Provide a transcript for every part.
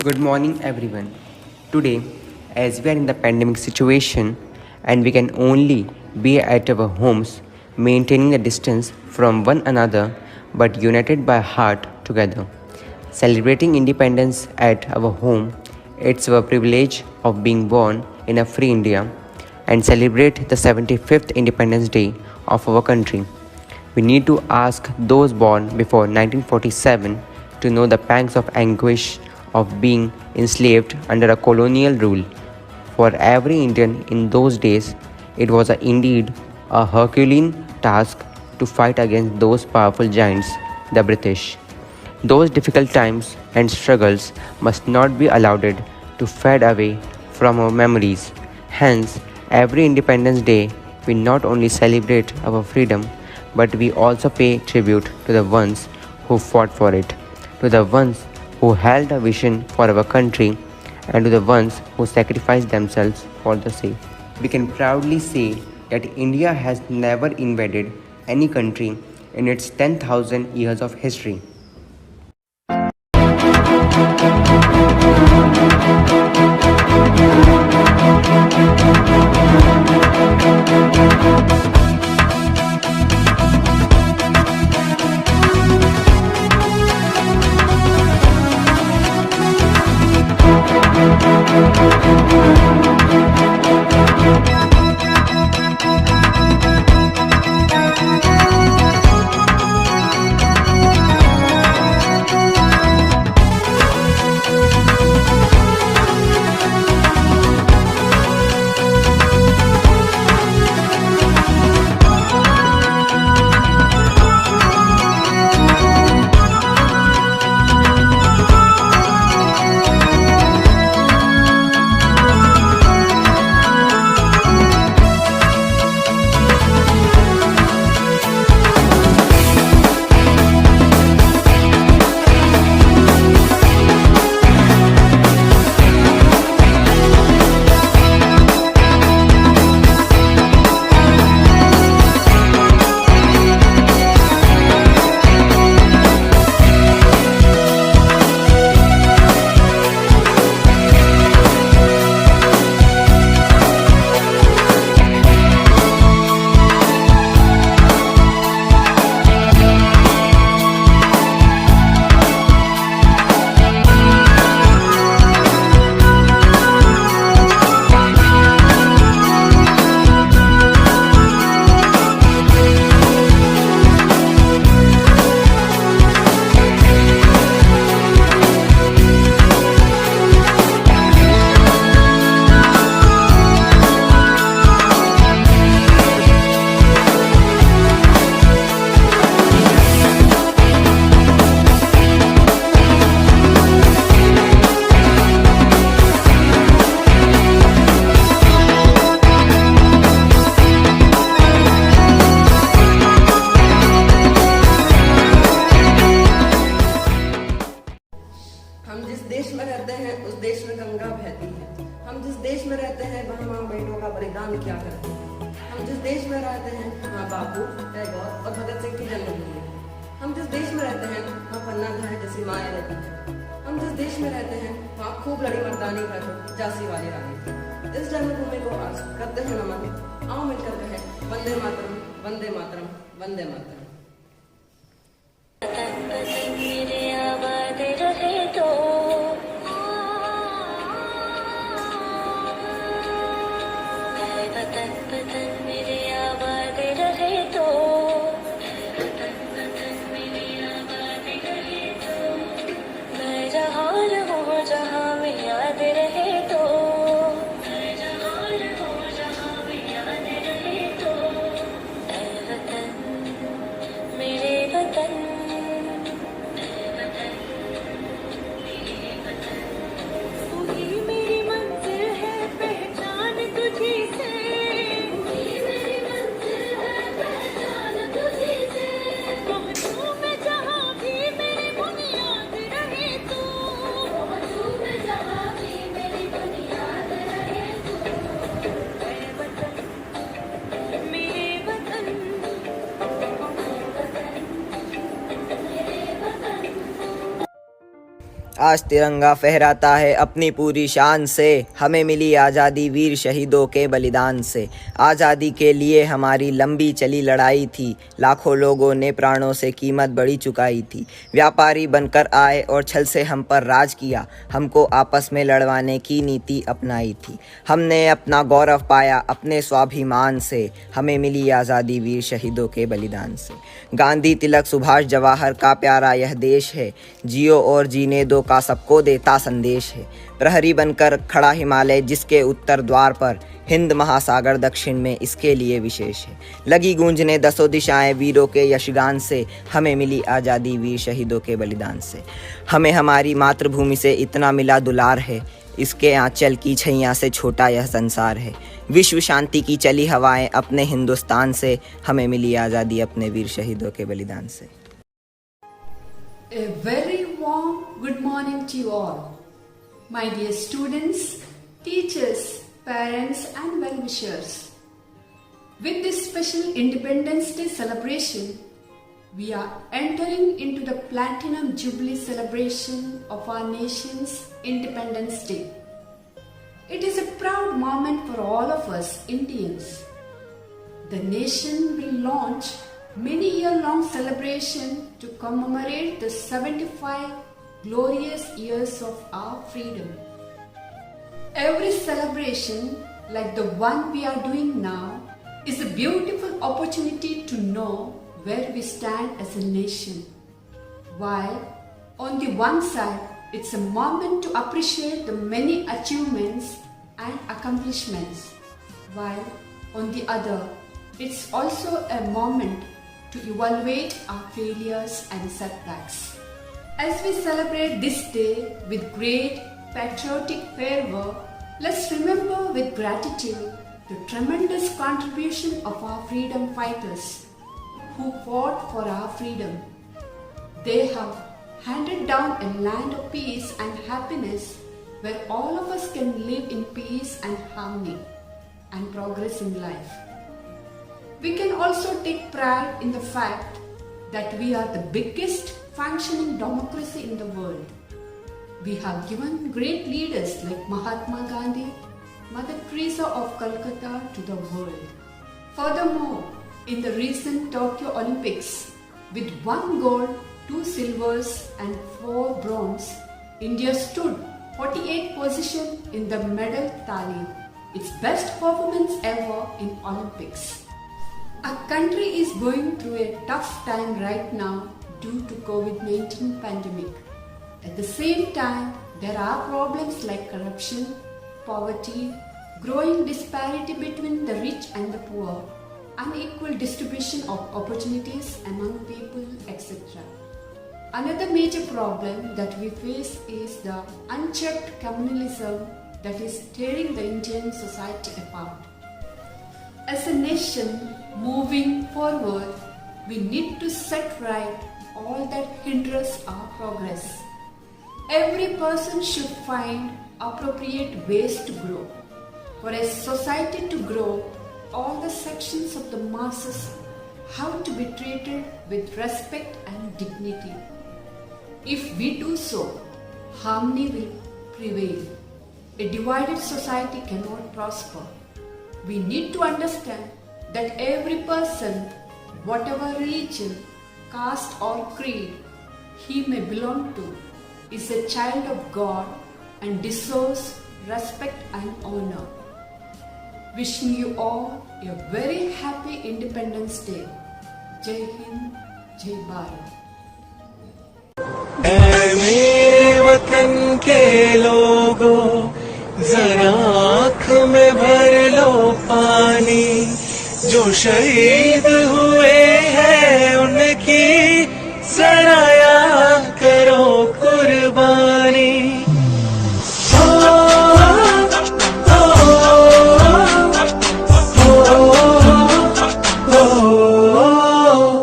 Good morning, everyone. Today, as we are in the pandemic situation and we can only be at our homes, maintaining the distance from one another but united by heart together, celebrating independence at our home, it's our privilege of being born in a free India and celebrate the 75th Independence Day of our country. We need to ask those born before 1947 to know the pangs of anguish of being enslaved under a colonial rule. For every Indian in those days, it was indeed a Herculean task to fight against those powerful giants, the British. Those difficult times and struggles must not be allowed to fade away from our memories. Hence, every Independence Day, we not only celebrate our freedom, but we also pay tribute to the ones who fought for it, to the ones who held a vision for our country, and to the ones who sacrificed themselves for the same. We can proudly say that India has never invaded any country in its 10,000 years of history. हम जिस देश में रहते हैं उस देश में गंगा बहती है। हम जिस देश में रहते हैं वहाँ माँ बहनों का बलिदान किया करते हैं। हम जिस देश में रहते हैं वहाँ बापू, टैगोर और भगत सिंह की जन्मभूमि है। हम जिस देश में रहते हैं वहाँ पन्ना धाय जैसी माएँ रहती हैं। हम जिस देश में रहते हैं वहाँ खूब लड़ी मर्दानी का जो झांसी वाली रानी थी। इस जन्मभूमि को आज करते हैं नमन। आओ मिलकर कहें वंदे मातरम, वंदे मातरम, वंदे मातरम। आज तिरंगा फहराता है अपनी पूरी शान से, हमें मिली आज़ादी वीर शहीदों के बलिदान से। आज़ादी के लिए हमारी लंबी चली लड़ाई थी, लाखों लोगों ने प्राणों से कीमत बड़ी चुकाई थी। व्यापारी बनकर आए और छल से हम पर राज किया, हमको आपस में लड़वाने की नीति अपनाई थी। हमने अपना गौरव पाया अपने स्वाभिमान से, हमें मिली आज़ादी वीर शहीदों के बलिदान से। गांधी, तिलक, सुभाष, जवाहर का प्यारा यह देश है, जियो और जीने दो का सबको देता संदेश है। प्रहरी बनकर खड़ा हिमालय जिसके उत्तर द्वार पर, हिंद महासागर दक्षिण में इसके लिए विशेष है। लगी गूंजने दसों दिशाएं वीरों के यशगान से, हमें मिली आज़ादी वीर शहीदों के बलिदान से। हमें हमारी मातृभूमि से इतना मिला दुलार है, इसके आंचल की छैया से छोटा यह संसार है। विश्व शांति की चली हवाएं अपने हिंदुस्तान से, हमें मिली आज़ादी अपने वीर शहीदों के बलिदान से। A very warm good morning to you all. My dear students, teachers, parents and well-wishers. With this special Independence Day celebration, we are entering into the Platinum Jubilee celebration of our nation's Independence Day. It is a proud moment for all of us Indians. The nation will launch many year-long celebration to commemorate the 75 glorious years of our freedom. Every celebration like the one we are doing now is a beautiful opportunity to know where we stand as a nation. While on the one side, it's a moment to appreciate the many achievements and accomplishments, while on the other, it's also a moment to evaluate our failures and setbacks. As we celebrate this day with great patriotic fervor, let's remember with gratitude the tremendous contribution of our freedom fighters who fought for our freedom. They have handed down a land of peace and happiness where all of us can live in peace and harmony and progress in life. We can also take pride in the fact that we are the biggest functioning democracy in the world. We have given great leaders like Mahatma Gandhi, Mother Teresa of Calcutta to the world. Furthermore, in the recent Tokyo Olympics, with 1 gold, 2 silvers and 4 bronze, India stood 48th position in the medal tally, its best performance ever in Olympics. Our country is going through a tough time right now due to COVID-19 pandemic. At the same time, there are problems like corruption, poverty, growing disparity between the rich and the poor, unequal distribution of opportunities among people, etc. Another major problem that we face is the unchecked communalism that is tearing the Indian society apart. As a nation moving forward, we need to set right all that hinders our progress. Every person should find appropriate ways to grow. For a society to grow, all the sections of the masses have to be treated with respect and dignity. If we do so, harmony will prevail. A divided society cannot prosper. We need to understand that every person, whatever religion, caste or creed he may belong to, is a child of God and deserves respect and honor. Wishing you all a very happy Independence Day. Jai Hind, Jai Bharat. ऐ मेरे वतन के लोगों, जरा आँख में भर लो पानी, जो शहीद हुए हैं उनकी जरा याद करो कुर्बानी।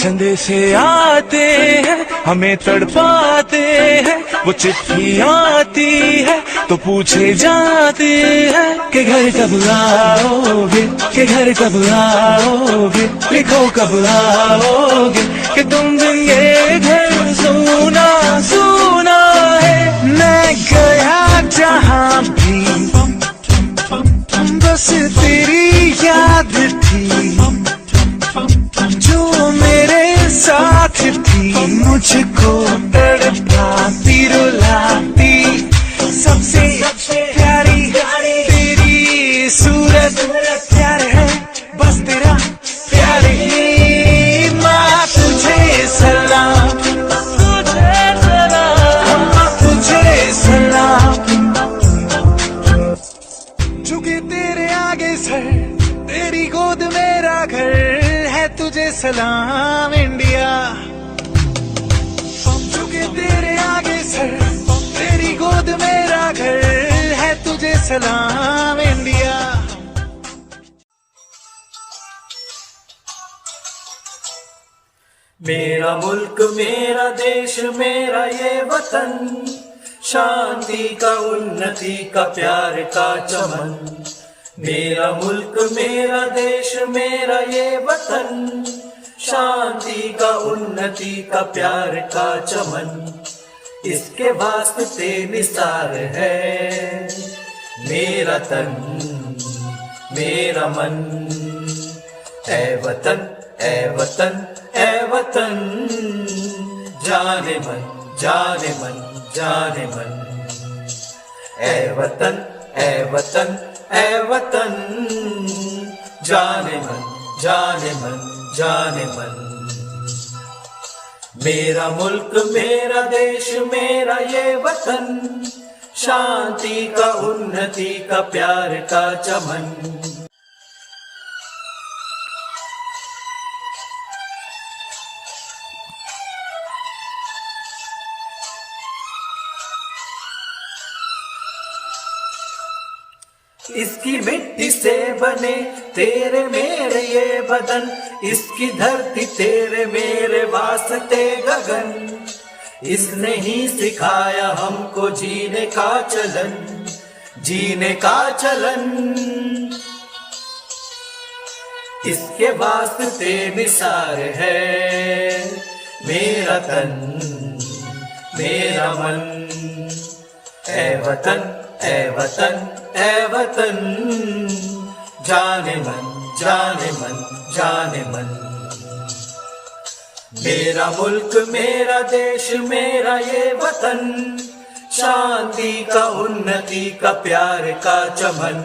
चंदे से आते हैं हमें तड़पाते हैं, वो चिट्ठी आती है तो पूछे जाते हैं कि घर कब आओगे, कि घर कब आओगे, लिखो कब आओगे, कि तुम दिन ये घर सुना सुना है। गया जहां भी बस तेरी याद थी जो मेरे साथ थी, मुझको तड़पाती रुलाती, सबसे प्यारी तेरी सूरत, प्यार है बस तेरा प्यार ही। माँ तुझे सलाम, अम्मा तुझे सलाम, झुके तेरे आगे सर, तेरी गोद मेरा घर है, तुझे सलाम इंडिया। झुके तेरे आगे सर, तेरी गोद मेरा घर है, तुझे सलाम इंडिया। मेरा मुल्क मेरा देश मेरा ये वतन, शांति का उन्नति का प्यार का चमन। मेरा मुल्क मेरा देश मेरा ये वतन, शांति का उन्नति का प्यार का चमन। इसके वास्ते निसार है मेरा तन मेरा मन। ऐ वतन ऐ वतन ऐ वतन, जाने मन जाने मन जाने मन। ऐ वतन ऐ वतन ऐ वतन, जाने मन जाने मन जाने मन। मेरा मुल्क मेरा देश मेरा ये वतन, शांति का उन्नति का प्यार का चमन। इसकी मिट्टी से बने तेरे मेरे ये बदन, इसकी धरती तेरे मेरे वास्ते गगन। इसने ही सिखाया हमको जीने का चलन, जीने का चलन। इसके वास्ते निसार है मेरा तन मेरा मन। ऐ वतन ऐ वतन ऐ वतन, जाने मन जाने मन जाने मन। मेरा मुल्क मेरा देश मेरा ये वतन, शांति का उन्नति का प्यार का चमन।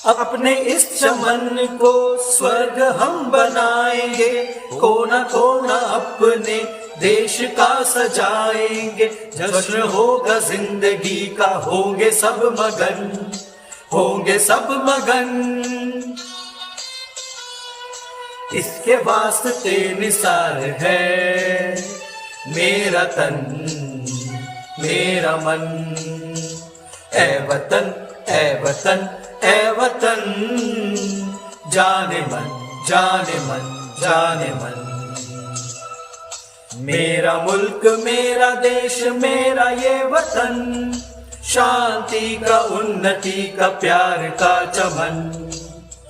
अपने इस चमन को स्वर्ग हम बनाएंगे, कोना कोना अपने देश का सजाएंगे। जश्न होगा जिंदगी का, होंगे सब मगन होंगे सब मगन। इसके वास्ते निसार है मेरा तन मेरा मन। ऐ वतन ऐ वतन ऐ वतन, जाने मन जाने मन जाने मन। मेरा मुल्क मेरा देश मेरा ये वतन, शांति का उन्नति का प्यार का चमन।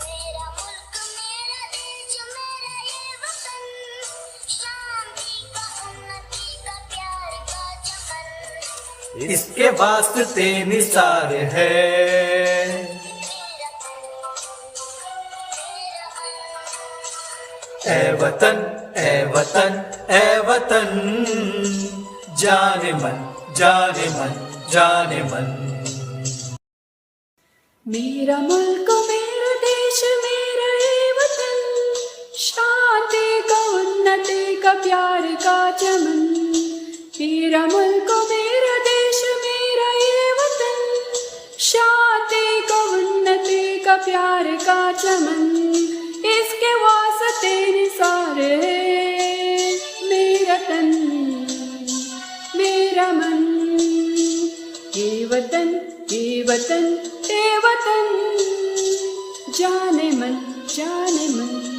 मेरा मुल्क मेरा देश मेरा ये वतन, शांति का उन्नति का प्यार का चमन। इसके वास्ते निसार है ऐ वतन ऐ वतन ऐ वतन, जाने मन जाने मन जाने मन। मेरा मुल्क मेरा देश मेरा ये वतन, शांति का उन्नति का प्यार का चमन। मेरा मुल्क मेरा देश मेरा ये वतन, शांति का उन्नति का प्यार का चमन। इसके वास्ते निसार है मेरा तन मेरा मन। ये वतन ये वतन ये वतन, जाने मन जाने मन